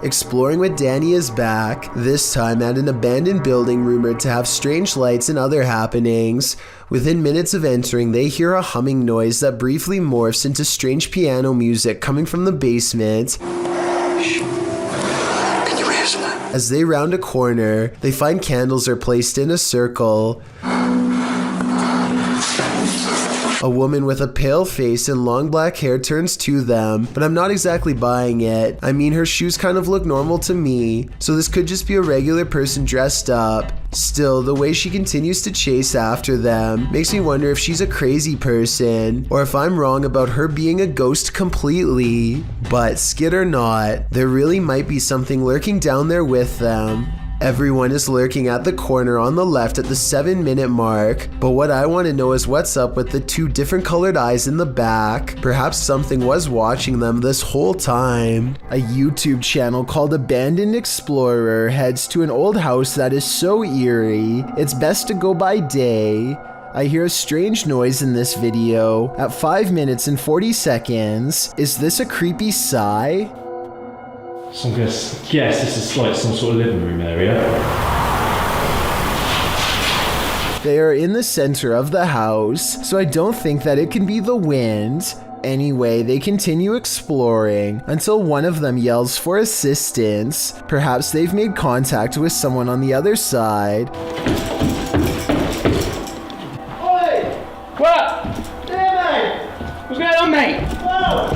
Exploring with Danny is back, this time at an abandoned building rumored to have strange lights and other happenings. Within minutes of entering, they hear a humming noise that briefly morphs into strange piano music coming from the basement. Shh. Can you hear something? As they round a corner, they find candles are placed in a circle. A woman with a pale face and long black hair turns to them, but I'm not exactly buying it. I mean, her shoes kind of look normal to me, so this could just be a regular person dressed up. Still, the way she continues to chase after them makes me wonder if she's a crazy person, or if I'm wrong about her being a ghost completely. But skid or not, there really might be something lurking down there with them. Everyone is lurking at the corner on the left at the 7-minute mark, but what I want to know is what's up with the 2 different colored eyes in the back. Perhaps something was watching them this whole time. A YouTube channel called Abandoned Explorer heads to an old house that is so eerie, it's best to go by day. I hear a strange noise in this video at 5 minutes and 40 seconds. Is this a creepy sigh? So I'm going to guess this is like some sort of living room area. They are in the center of the house, so I don't think that it can be the wind. Anyway, they continue exploring until one of them yells for assistance. Perhaps they've made contact with someone on the other side. Oi! What? Yeah, mate! What's going on, mate? Whoa!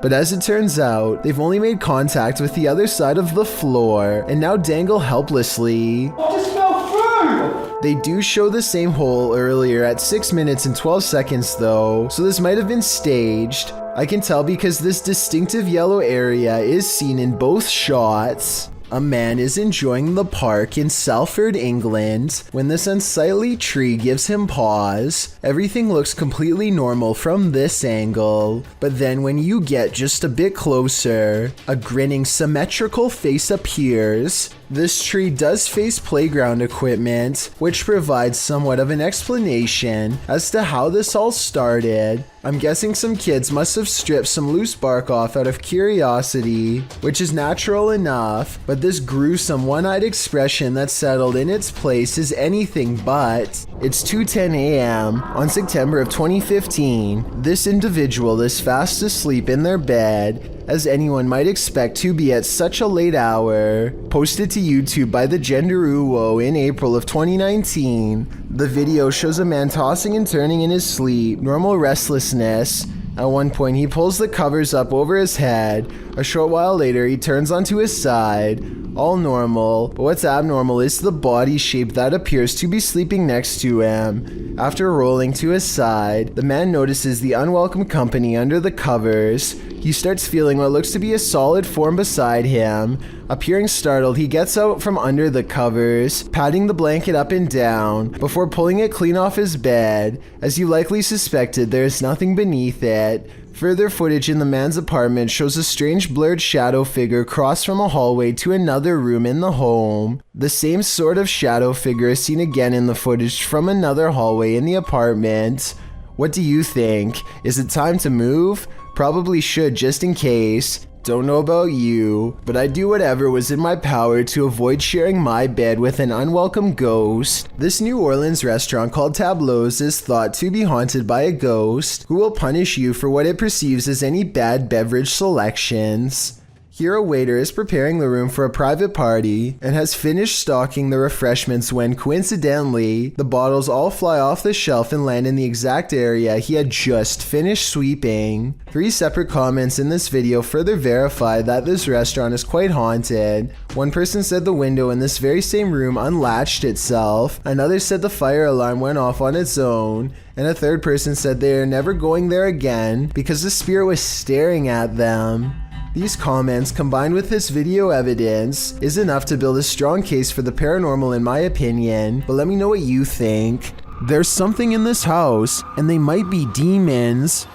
But as it turns out, they've only made contact with the other side of the floor and now dangle helplessly. I just fell through! They do show the same hole earlier at 6 minutes and 12 seconds though, so this might have been staged. I can tell because this distinctive yellow area is seen in both shots. A man is enjoying the park in Salford, England, when this unsightly tree gives him pause. Everything looks completely normal from this angle, but then when you get just a bit closer, a grinning symmetrical face appears. This tree does face playground equipment, which provides somewhat of an explanation as to how this all started. I'm guessing some kids must have stripped some loose bark off out of curiosity, which is natural enough, but this gruesome one-eyed expression that settled in its place is anything but. It's 2:10 a.m. on September of 2015. This individual is fast asleep in their bed, as anyone might expect to be at such a late hour. Posted to YouTube by the Gender Uwo in April of 2019. The video shows a man tossing and turning in his sleep, normal restlessness. At one point, he pulls the covers up over his head. A short while later, he turns onto his side. All normal, but what's abnormal is the body shape that appears to be sleeping next to him. After rolling to his side, the man notices the unwelcome company under the covers. He starts feeling what looks to be a solid form beside him. Appearing startled, he gets out from under the covers, patting the blanket up and down, before pulling it clean off his bed. As you likely suspected, there is nothing beneath it. Further footage in the man's apartment shows a strange blurred shadow figure cross from a hallway to another room in the home. The same sort of shadow figure is seen again in the footage from another hallway in the apartment. What do you think? Is it time to move? Probably should, just in case. Don't know about you, but I'd do whatever was in my power to avoid sharing my bed with an unwelcome ghost. This New Orleans restaurant called Tableau's is thought to be haunted by a ghost who will punish you for what it perceives as any bad beverage selections. Here a waiter is preparing the room for a private party and has finished stocking the refreshments when, coincidentally, the bottles all fly off the shelf and land in the exact area he had just finished sweeping. 3 separate comments in this video further verify that this restaurant is quite haunted. One person said the window in this very same room unlatched itself, another said the fire alarm went off on its own, and a third person said they are never going there again because the spirit was staring at them. These comments, combined with this video evidence, is enough to build a strong case for the paranormal in my opinion, but let me know what you think. There's something in this house, and they might be demons.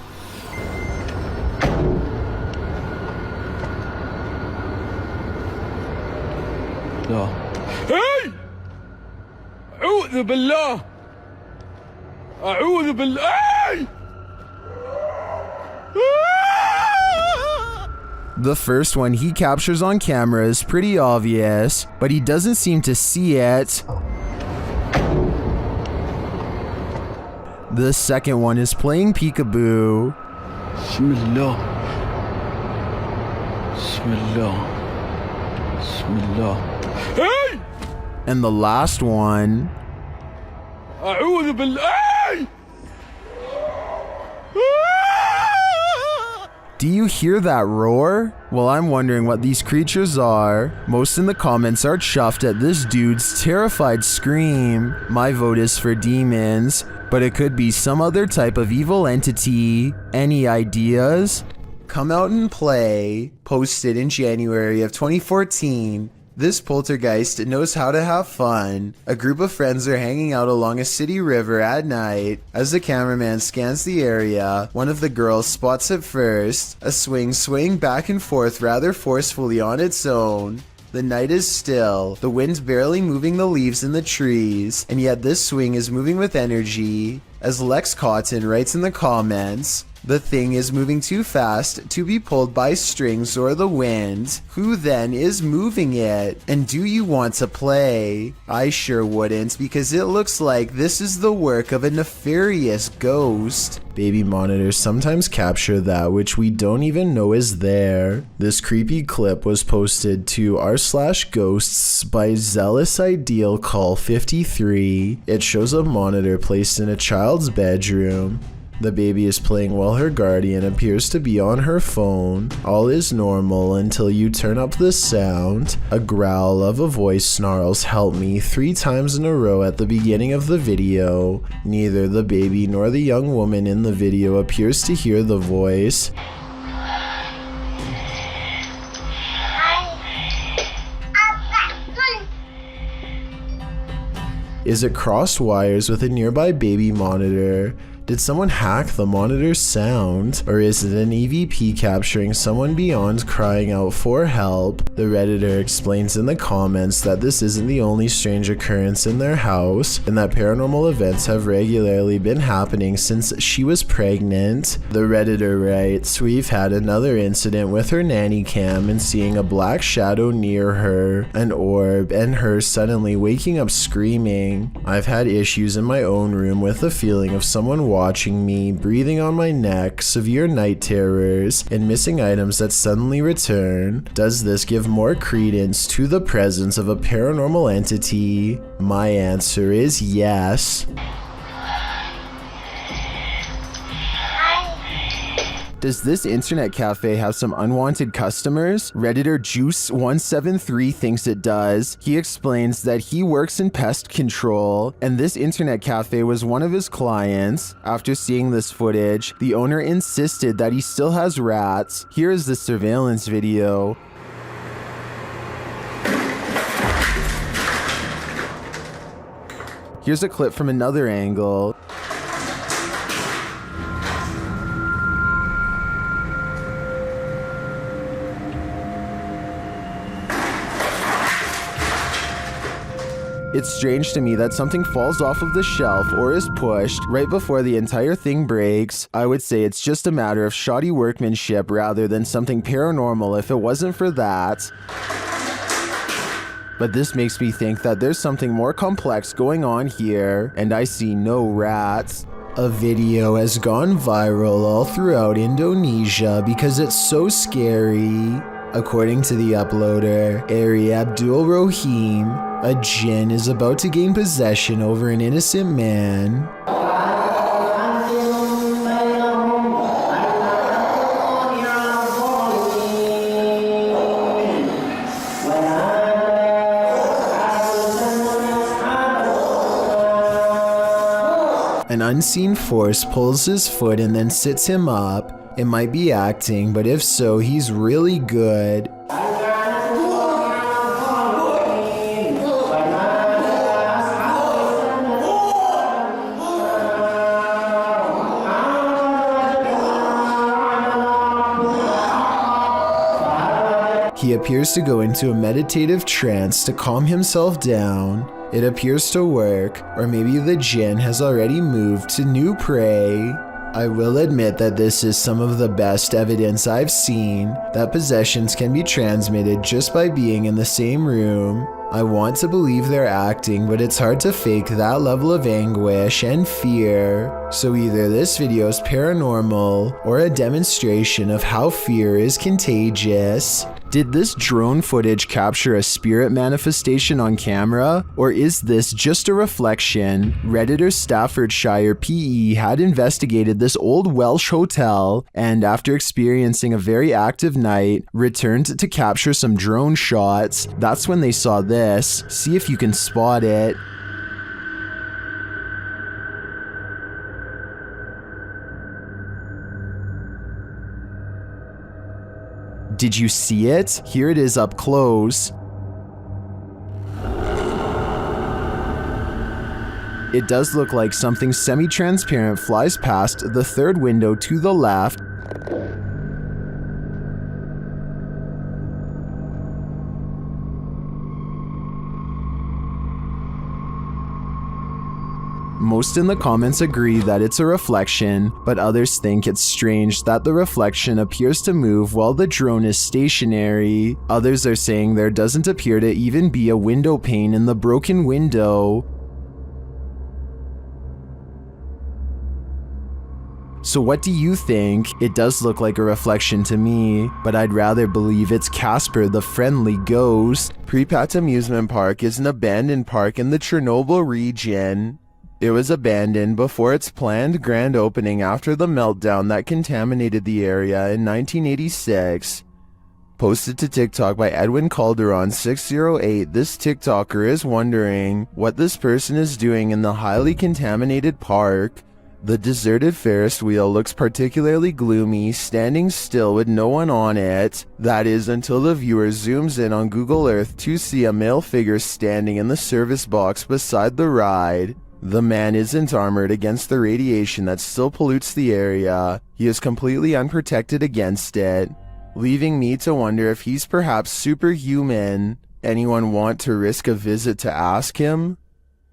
Hey! أعوذ بالله! أعوذ بالله! The first one he captures on camera is pretty obvious, but he doesn't seem to see it. The second one is playing peekaboo. Bismillah. Bismillah. Bismillah. Hey! And the last one... أعوذ بالله. Do you hear that roar? Well, I'm wondering what these creatures are. Most in the comments are chuffed at this dude's terrified scream. My vote is for demons, but it could be some other type of evil entity. Any ideas? Come Out and Play, posted in January of 2014. This poltergeist knows how to have fun. A group of friends are hanging out along a city river at night. As the cameraman scans the area, one of the girls spots it first, a swing swaying back and forth rather forcefully on its own. The night is still, the wind barely moving the leaves in the trees, and yet this swing is moving with energy. As Lex Cotton writes in the comments, the thing is moving too fast to be pulled by strings or the wind. Who then is moving it? And do you want to play? I sure wouldn't, because it looks like this is the work of a nefarious ghost. Baby monitors sometimes capture that which we don't even know is there. This creepy clip was posted to r/ghosts by Zealous Ideal Call 53. It shows a monitor placed in a child's bedroom. The baby is playing while her guardian appears to be on her phone. All is normal until you turn up the sound. A growl of a voice snarls "help me" 3 times in a row at the beginning of the video. Neither the baby nor the young woman in the video appears to hear the voice. Is it crossed wires with a nearby baby monitor? Did someone hack the monitor's sound? Or is it an EVP capturing someone beyond crying out for help? The Redditor explains in the comments that this isn't the only strange occurrence in their house, and that paranormal events have regularly been happening since she was pregnant. The Redditor writes, "We've had another incident with her nanny cam and seeing a black shadow near her, an orb, and her suddenly waking up screaming. I've had issues in my own room with the feeling of someone watching me, breathing on my neck, severe night terrors, and missing items that suddenly return. Does this give more credence to the presence of a paranormal entity? My answer is yes." Does this internet cafe have some unwanted customers? Redditor Juice173 thinks it does. He explains that he works in pest control, and this internet cafe was one of his clients. After seeing this footage, the owner insisted that he still has rats. Here is the surveillance video. Here's a clip from another angle. It's strange to me that something falls off of the shelf or is pushed right before the entire thing breaks. I would say it's just a matter of shoddy workmanship rather than something paranormal if it wasn't for that. But this makes me think that there's something more complex going on here, and I see no rats. A video has gone viral all throughout Indonesia because it's so scary. According to the uploader, Eerie Abdul Rohim, a jinn is about to gain possession over an innocent man. An unseen force pulls his foot and then sits him up. It might be acting, but if so, he's really good. He appears to go into a meditative trance to calm himself down. It appears to work, or maybe the jinn has already moved to new prey. I will admit that this is some of the best evidence I've seen that possessions can be transmitted just by being in the same room. I want to believe they're acting, but it's hard to fake that level of anguish and fear. So either this video is paranormal or a demonstration of how fear is contagious. Did this drone footage capture a spirit manifestation on camera, or is this just a reflection? Redditor Staffordshire PE had investigated this old Welsh hotel and, after experiencing a very active night, returned to capture some drone shots. That's when they saw this. See if you can spot it. Did you see it? Here it is up close. It does look like something semi-transparent flies past the third window to the left. Most in the comments agree that it's a reflection, but others think it's strange that the reflection appears to move while the drone is stationary. Others are saying there doesn't appear to even be a window pane in the broken window. So what do you think? It does look like a reflection to me, but I'd rather believe it's Casper the Friendly Ghost. Pripyat Amusement Park is an abandoned park in the Chernobyl region. It was abandoned before its planned grand opening after the meltdown that contaminated the area in 1986. Posted to TikTok by Edwin Calderon 608, this TikToker is wondering what this person is doing in the highly contaminated park. The deserted Ferris wheel looks particularly gloomy, standing still with no one on it. That is until the viewer zooms in on Google Earth to see a male figure standing in the service box beside the ride. The man isn't armored against the radiation that still pollutes the area. He is completely unprotected against it, leaving me to wonder if he's perhaps superhuman. Anyone want to risk a visit to ask him?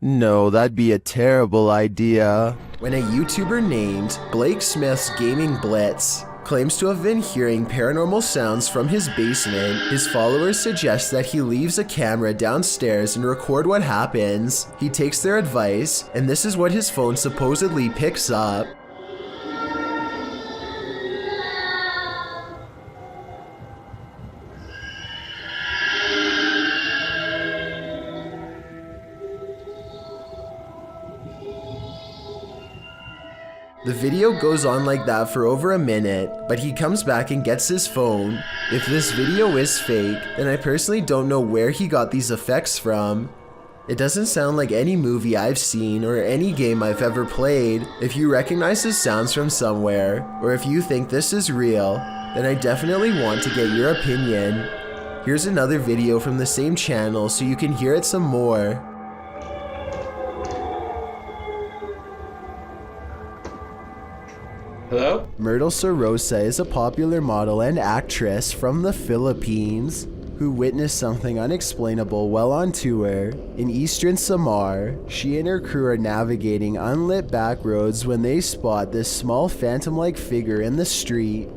No, that'd be a terrible idea. When a YouTuber named Blake Smith's Gaming Blitz claims to have been hearing paranormal sounds from his basement, his followers suggest that he leaves a camera downstairs and record what happens. He takes their advice, and this is what his phone supposedly picks up. The video goes on like that for over a minute, but he comes back and gets his phone. If this video is fake, then I personally don't know where he got these effects from. It doesn't sound like any movie I've seen or any game I've ever played. If you recognize the sounds from somewhere, or if you think this is real, then I definitely want to get your opinion. Here's another video from the same channel so you can hear it some more. Hello? Myrtle Sorosa is a popular model and actress from the Philippines who witnessed something unexplainable while on tour. In eastern Samar, she and her crew are navigating unlit back roads when they spot this small phantom-like figure in the street.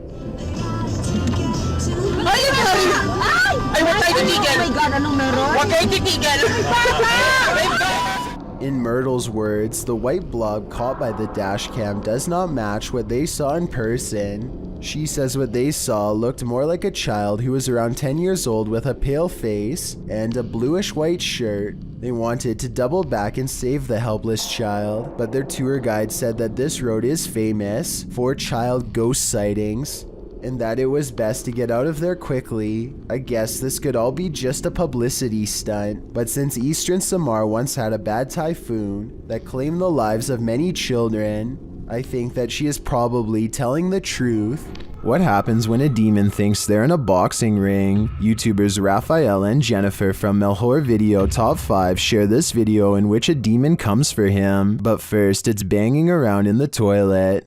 In Myrtle's words, the white blob caught by the dash cam does not match what they saw in person. She says what they saw looked more like a child who was around 10 years old with a pale face and a bluish-white shirt. They wanted to double back and save the helpless child, but their tour guide said that this road is famous for child ghost sightings, and that it was best to get out of there quickly. I guess this could all be just a publicity stunt, but since eastern Samar once had a bad typhoon that claimed the lives of many children, I think that she is probably telling the truth. What happens when a demon thinks they're in a boxing ring? YouTubers Raphael and Jennifer from Melhor Video Top 5 share this video in which a demon comes for him, but first it's banging around in the toilet.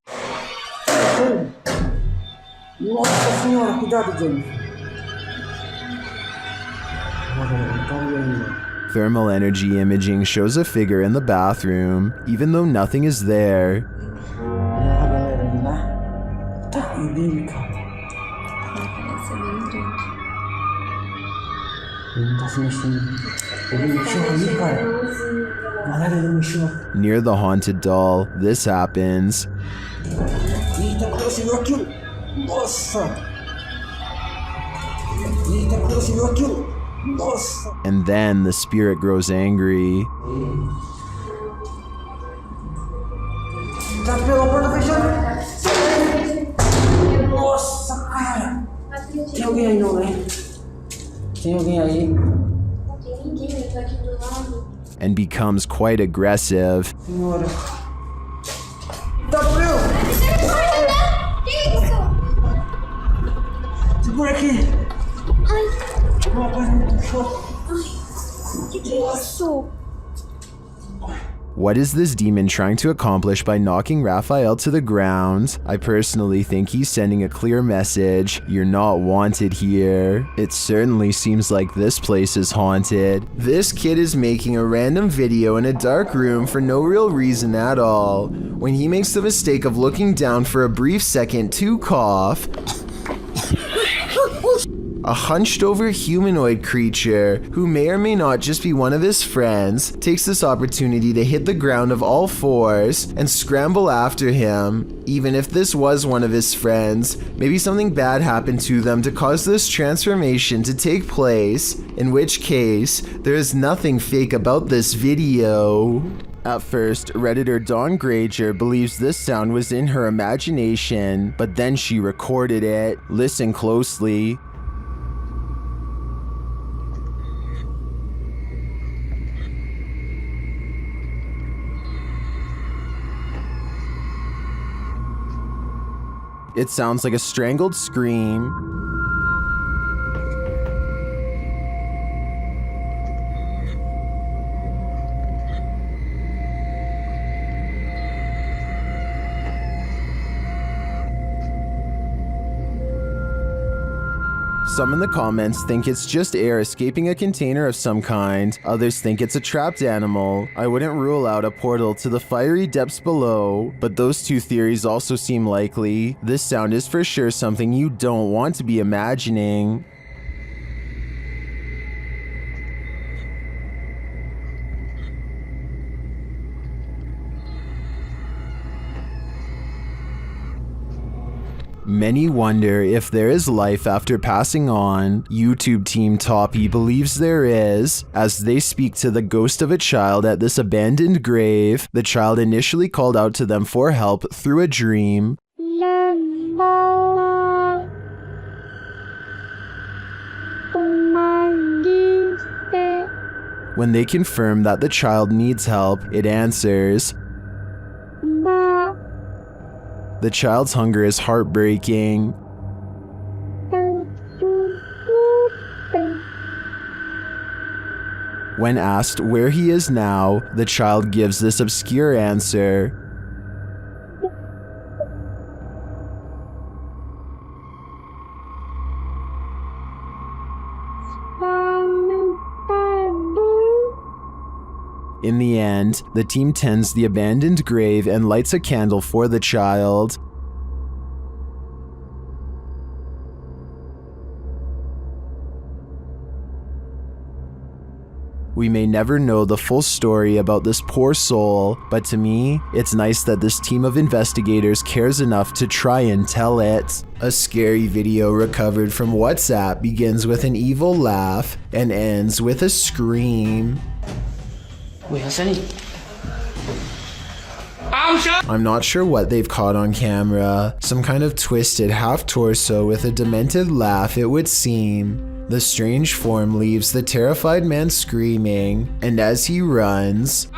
Nossa senhora, cuidado, James. Thermal energy imaging shows a figure in the bathroom, even though nothing is there. dele, cara. Parece ser bem grande. Ele não tá se mexendo. Ele mexeu ali, cara. Galera, ele mexeu. Near the haunted doll, this happens. Eita, quando você viu aquilo? Nossa! Eita, quando você viu aquilo? Nossa! And then the spirit grows angry. Tá pela porta fechada. Nossa, cara! Tem alguém aí, não, né? Tem alguém aí? Não tem ninguém, ele tá aqui do lado. And becomes quite aggressive. Senhora. Tá frio! Que isso? Segura aqui! Ai, Uma coisa muito forte. que é isso? What is this demon trying to accomplish by knocking Raphael to the ground? I personally think he's sending a clear message. You're not wanted here. It certainly seems like this place is haunted. This kid is making a random video in a dark room for no real reason at all. When he makes the mistake of looking down for a brief second to cough, a hunched over humanoid creature, who may or may not just be one of his friends, takes this opportunity to hit the ground of all fours and scramble after him. Even if this was one of his friends, maybe something bad happened to them to cause this transformation to take place, in which case, there is nothing fake about this video. At first, Redditor Dawn Granger believes this sound was in her imagination, but then she recorded it. Listen closely. It sounds like a strangled scream. Some in the comments think it's just air escaping a container of some kind. Others think it's a trapped animal. I wouldn't rule out a portal to the fiery depths below, but those two theories also seem likely. This sound is for sure something you don't want to be imagining. Many wonder if there is life after passing on. YouTube team Toppy believes there is, as they speak to the ghost of a child at this abandoned grave. The child initially called out to them for help through a dream. When they confirm that the child needs help, it answers. The child's hunger is heartbreaking. When asked where he is now, the child gives this obscure answer. In the end, the team tends the abandoned grave and lights a candle for the child. We may never know the full story about this poor soul, but to me, it's nice that this team of investigators cares enough to try and tell it. A scary video recovered from WhatsApp begins with an evil laugh and ends with a scream. I'm not sure what they've caught on camera. Some kind of twisted half-torso with a demented laugh, it would seem. The strange form leaves the terrified man screaming, and as he runs,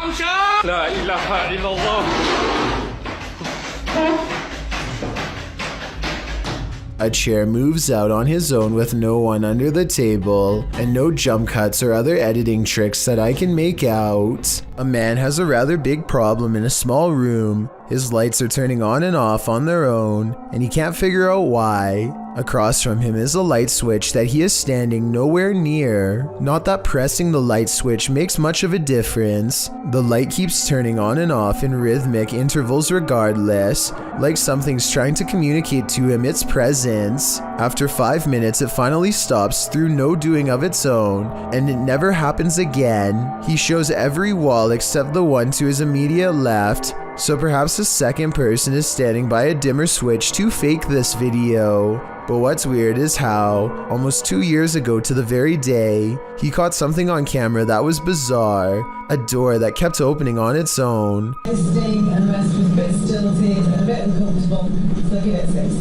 a chair moves out on his own with no one under the table, and no jump cuts or other editing tricks that I can make out. A man has a rather big problem in a small room. His lights are turning on and off on their own, and he can't figure out why. Across from him is a light switch that he is standing nowhere near. Not that pressing the light switch makes much of a difference. The light keeps turning on and off in rhythmic intervals regardless, like something's trying to communicate to him its presence. After 5 minutes, it finally stops through no doing of its own, and it never happens again. He shows every wall except the one to his immediate left, so perhaps a second person is standing by a dimmer switch to fake this video. But what's weird is how, almost 2 years ago to the very day, he caught something on camera that was bizarre. A door that kept opening on its own. Staying and resting, but still safe and a bit uncomfortable. So give it 6.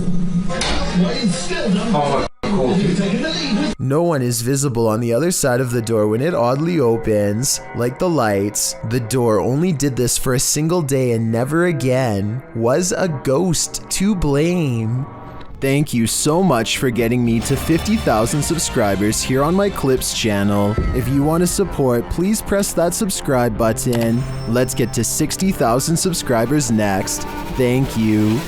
No one is visible on the other side of the door when it oddly opens. Like the lights, the door only did this for a single day and never again. Was a ghost to blame? Thank you so much for getting me to 50,000 subscribers here on my Clips channel. If you want to support, please press that subscribe button. Let's get to 60,000 subscribers next. Thank you.